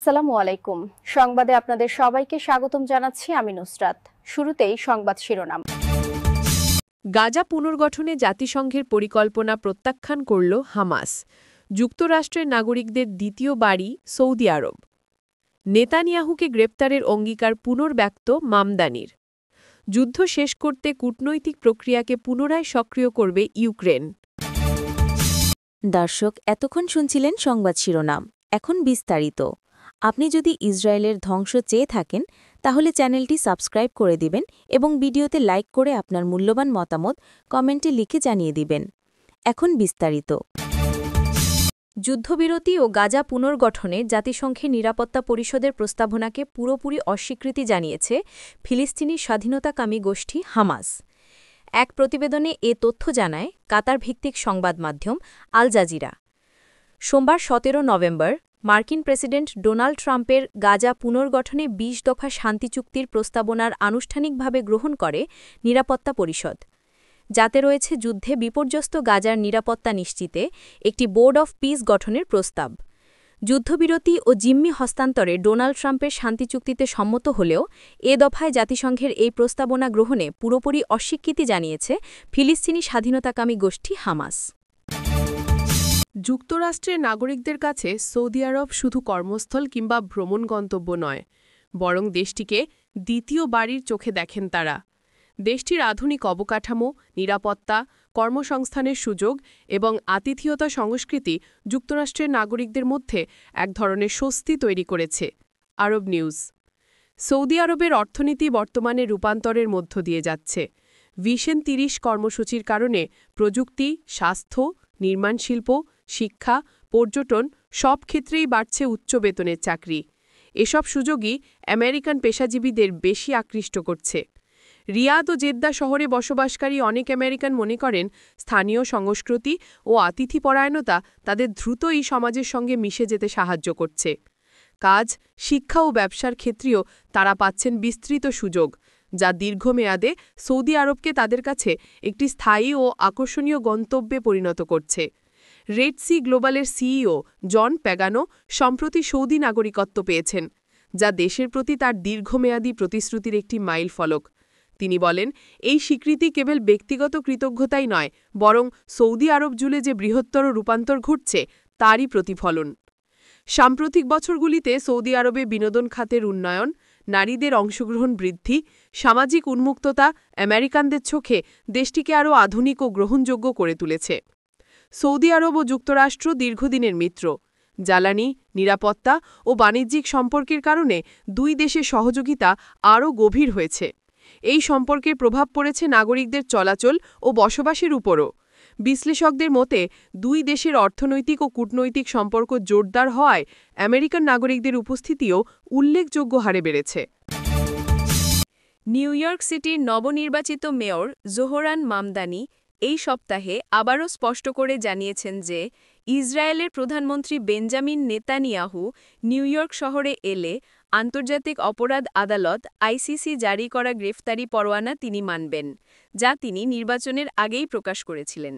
আসসালামু আলাইকুম। সংবাদে আপনাদের সবাইকে স্বাগতম জানাচ্ছি আমি নুসরাত। শুরুতেই সংবাদ শিরোনাম। গাজা পুনর্গঠনে জাতিসংঘের পরিকল্পনা প্রত্যাখ্যান করল হামাস। যুক্তরাষ্ট্রের নাগরিকদের দ্বিতীয় বাড়ি সৌদি আরব। নেতানিয়াহুকে গ্রেপ্তারের অঙ্গীকার পুনর্ব্যক্ত মামদানির। যুদ্ধ শেষ করতে কূটনৈতিক প্রক্রিয়াকে পুনরায় সক্রিয় করবে ইউক্রেন। দর্শক, এতক্ষণ শুনছিলেন সংবাদ শিরোনাম। এখন বিস্তারিত। আপনি যদি ইসরায়েলের ধ্বংস চেয়ে থাকেন তাহলে চ্যানেলটি সাবস্ক্রাইব করে দিবেন এবং ভিডিওতে লাইক করে আপনার মূল্যবান মতামত কমেন্টে লিখে জানিয়ে দিবেন। এখন বিস্তারিত। যুদ্ধবিরতি ও গাজা পুনর্গঠনে জাতিসংঘের নিরাপত্তা পরিষদের প্রস্তাবনাকে পুরোপুরি অস্বীকৃতি জানিয়েছে ফিলিস্তিনি স্বাধীনতাকামী গোষ্ঠী হামাস। এক প্রতিবেদনে এ তথ্য জানায় কাতার ভিত্তিক সংবাদ মাধ্যম আল জাজিরা। সোমবার ১৭ নভেম্বর মার্কিন প্রেসিডেন্ট ডোনাল্ড ট্রাম্পের গাজা পুনর্গঠনে ২০ দফা শান্তি চুক্তির প্রস্তাবনার আনুষ্ঠানিকভাবে গ্রহণ করে নিরাপত্তা পরিষদ, যাতে রয়েছে যুদ্ধে বিপর্যস্ত গাজার নিরাপত্তা নিশ্চিতে একটি বোর্ড অফ পিস গঠনের প্রস্তাব। যুদ্ধবিরতি ও জিম্মি হস্তান্তরে ডোনাল্ড ট্রাম্পের শান্তি চুক্তিতে সম্মত হলেও এ দফায় জাতিসংঘের এই প্রস্তাবনা গ্রহণে পুরোপুরি অস্বীকৃতি জানিয়েছে ফিলিস্তিনি স্বাধীনতাকামী গোষ্ঠী হামাস। যুক্তরাষ্ট্রের নাগরিকদের কাছে সৌদি আরব শুধু কর্মস্থল কিংবা ভ্রমণ গন্তব্য নয়, বরং দেশটিকে দ্বিতীয় বাড়ির চোখে দেখেন তারা। দেশটির আধুনিক অবকাঠামো, নিরাপত্তা, কর্মসংস্থানের সুযোগ এবং আতিথেয়তা সংস্কৃতি যুক্তরাষ্ট্রের নাগরিকদের মধ্যে এক ধরনের স্বস্তি তৈরি করেছে। আরব নিউজ। সৌদি আরবের অর্থনীতি বর্তমানে রূপান্তরের মধ্য দিয়ে যাচ্ছে। ভিশন ৩০ কর্মসূচির কারণে প্রযুক্তি, স্বাস্থ্য, নির্মাণ শিল্প, শিক্ষা, পর্যটন সব ক্ষেত্রেই বাড়ছে উচ্চ বেতনের চাকরি। এসব সুযোগই আমেরিকান পেশাজীবীদের বেশি আকৃষ্ট করছে। রিয়াদ ও জেদ্দা শহরে বসবাসকারী অনেক আমেরিকান মনে করেন স্থানীয় সংস্কৃতি ও আতিথ্যপরায়ণতা তাদের দ্রুত এই সমাজের সঙ্গে মিশে যেতে সাহায্য করছে। কাজ, শিক্ষা ও ব্যবসার ক্ষেত্রেও তারা পাচ্ছেন বিস্তৃত সুযোগ, যা দীর্ঘমেয়াদে সৌদি আরবকে তাদের কাছে একটি স্থায়ী ও আকর্ষণীয় গন্তব্যে পরিণত করছে। রেড সি গ্লোবালের সিইও জন প্যাগানো সম্প্রতি সৌদি নাগরিকত্ব পেয়েছেন, যা দেশের প্রতি তার দীর্ঘমেয়াদী প্রতিশ্রুতির একটি মাইল ফলক। তিনি বলেন, এই স্বীকৃতি কেবল ব্যক্তিগত কৃতজ্ঞতাই নয়, বরং সৌদি আরব জুড়ে যে বৃহত্তর রূপান্তর ঘটছে তারই প্রতিফলন। সাম্প্রতিক বছরগুলিতে সৌদি আরবে বিনোদন খাতের উন্নয়ন, নারীদের অংশগ্রহণ বৃদ্ধি, সামাজিক উন্মুক্ততা আমেরিকানদের চোখে দেশটিকে আরও আধুনিক ও গ্রহণযোগ্য করে তুলেছে। সৌদি আরব ও যুক্তরাষ্ট্র দীর্ঘদিনের মিত্র। জ্বালানি, নিরাপত্তা ও বাণিজ্যিক সম্পর্কের কারণে দুই দেশের সহযোগিতা আরও গভীর হয়েছে। এই সম্পর্কের প্রভাব পড়েছে নাগরিকদের চলাচল ও বসবাসের উপরও। বিশ্লেষকদের মতে দুই দেশের অর্থনৈতিক ও কূটনৈতিক সম্পর্ক জোরদার হওয়ায় আমেরিকান নাগরিকদের উপস্থিতিও উল্লেখযোগ্য হারে বেড়েছে। নিউ ইয়র্ক সিটির নবনির্বাচিত মেয়র জোহরান মামদানি এই সপ্তাহে আবারও স্পষ্ট করে জানিয়েছেন যে ইসরায়েলের প্রধানমন্ত্রী বেঞ্জামিন নেতানিয়াহু নিউ ইয়র্ক শহরে এলে আন্তর্জাতিক অপরাধ আদালত আইসিসি জারি করা গ্রেফতারি পরোয়ানা তিনি মানবেন, যা তিনি নির্বাচনের আগেই প্রকাশ করেছিলেন।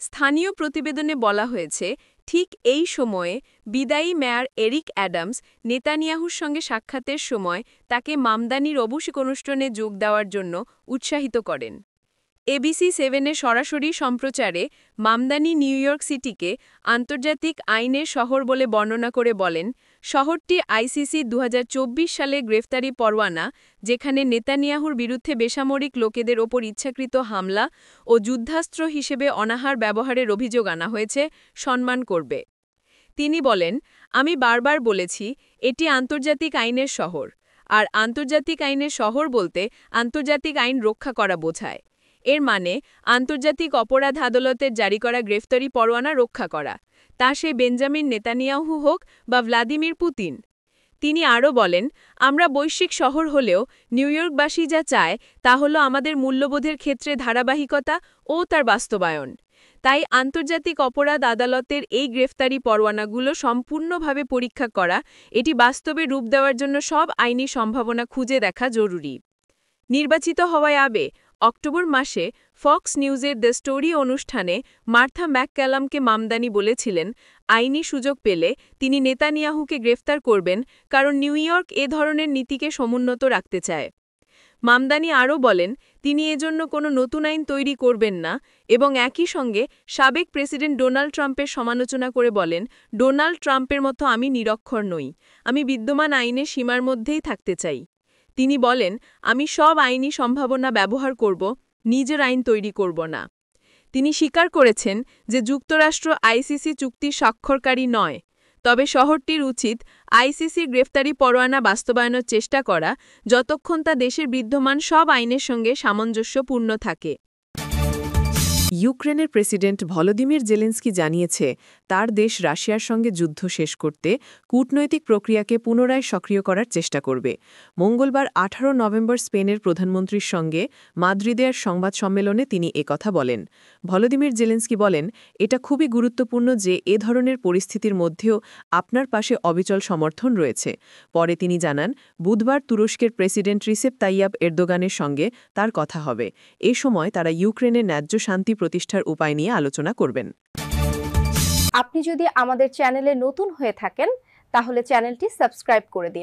স্থানীয় প্রতিবেদনে বলা হয়েছে, ঠিক এই সময়ে বিদায়ী মেয়র এরিক অ্যাডামস নেতানিয়াহুর সঙ্গে সাক্ষাতের সময় তাকে মামদানির অবশ্যই অনুষ্ঠানে যোগ দেওয়ার জন্য উৎসাহিত করেন। এবিসি 7-এর সরাসরি সম্প্রচারে মামদানি নিউ ইয়র্ক সিটিকে আন্তর্জাতিক আইনের শহর বলে বর্ণনা করে বলেন, শহরটি আইসিসি ২০২৪ সালে গ্রেফতারি পরোয়ানা, যেখানে নেতানিয়াহুর বিরুদ্ধে বেসামরিক লোকেদের ওপর ইচ্ছাকৃত হামলা ও যুদ্ধাস্ত্র হিসেবে অনাহার ব্যবহারের অভিযোগ আনা হয়েছে, সম্মান করবে। তিনি বলেন, আমি বারবার বলেছি এটি আন্তর্জাতিক আইনের শহর, আর আন্তর্জাতিক আইনের শহর বলতে আন্তর্জাতিক আইন রক্ষা করা বোঝায়। এর মানে আন্তর্জাতিক অপরাধ আদালতের জারি করা গ্রেফতারি পরোয়ানা রক্ষা করা, তা সে বেঞ্জামিন নেতানিয়াহু হোক বা ভ্লাদিমির পুতিন। তিনি আরও বলেন, আমরা বৈশ্বিক শহর হলেও নিউ ইয়র্কবাসী যা চায় তা হল আমাদের মূল্যবোধের ক্ষেত্রে ধারাবাহিকতা ও তার বাস্তবায়ন। তাই আন্তর্জাতিক অপরাধ আদালতের এই গ্রেফতারি পরোয়ানাগুলো সম্পূর্ণভাবে পরীক্ষা করা, এটি বাস্তবে রূপ দেওয়ার জন্য সব আইনি সম্ভাবনা খুঁজে দেখা জরুরি। নির্বাচিত হওয়ায় আবে অক্টোবর মাসে ফক্স নিউজের দ্য স্টোরি অনুষ্ঠানে মার্থা ম্যাকক্যালামকে মামদানি বলেছিলেন, আইনি সুযোগ পেলে তিনি নেতানিয়াহুকে গ্রেফতার করবেন, কারণ নিউ ইয়র্ক এ ধরনের নীতিকে সমুন্নত রাখতে চায়। মামদানি আরও বলেন, তিনি এজন্য কোনো নতুন আইন তৈরি করবেন না এবং একই সঙ্গে সাবেক প্রেসিডেন্ট ডোনাল্ড ট্রাম্পের সমালোচনা করে বলেন, ডোনাল্ড ট্রাম্পের মতো আমি নিরক্ষর নই, আমি বিদ্যমান আইনের সীমার মধ্যেই থাকতে চাই। তিনি বলেন, আমি সব আইনি সম্ভাবনা ব্যবহার করব, নিজের আইন তৈরি করব না। তিনি স্বীকার করেছেন যে যুক্তরাষ্ট্র আইসিসি চুক্তির স্বাক্ষরকারী নয়, তবে শহরটির উচিত আইসিসির গ্রেফতারি পরোয়ানা বাস্তবায়নের চেষ্টা করা, যতক্ষণ তা দেশের বিদ্যমান সব আইনের সঙ্গে সামঞ্জস্যপূর্ণ থাকে। ইউক্রেনের প্রেসিডেন্ট ভলোদিমির জেলেন্সকি জানিয়েছে, তার দেশ রাশিয়ার সঙ্গে যুদ্ধ শেষ করতে কূটনৈতিক প্রক্রিয়াকে পুনরায় সক্রিয় করার চেষ্টা করবে। মঙ্গলবার 18 নভেম্বর স্পেনের প্রধানমন্ত্রীর সঙ্গে মাদ্রিদের সংবাদ সম্মেলনে তিনি একথা বলেন। ভলোদিমির জেলেন্সকি বলেন, এটা খুবই গুরুত্বপূর্ণ যে এ ধরনের পরিস্থিতির মধ্যেও আপনার পাশে অবিচল সমর্থন রয়েছে। পরে তিনি জানান, বুধবার তুরস্কের প্রেসিডেন্ট রিসেপ তাইয়াব এরদোগানের সঙ্গে তার কথা হবে। এ সময় তারা ইউক্রেনের ন্যায্য শান্তি প্রতিষ্ঠার উপায় নিয়ে আলোচনা করবেন। আপনি যদি আমাদের চ্যানেলে নতুন হয়ে থাকেন তাহলে চ্যানেলটি সাবস্ক্রাইব করে দিন।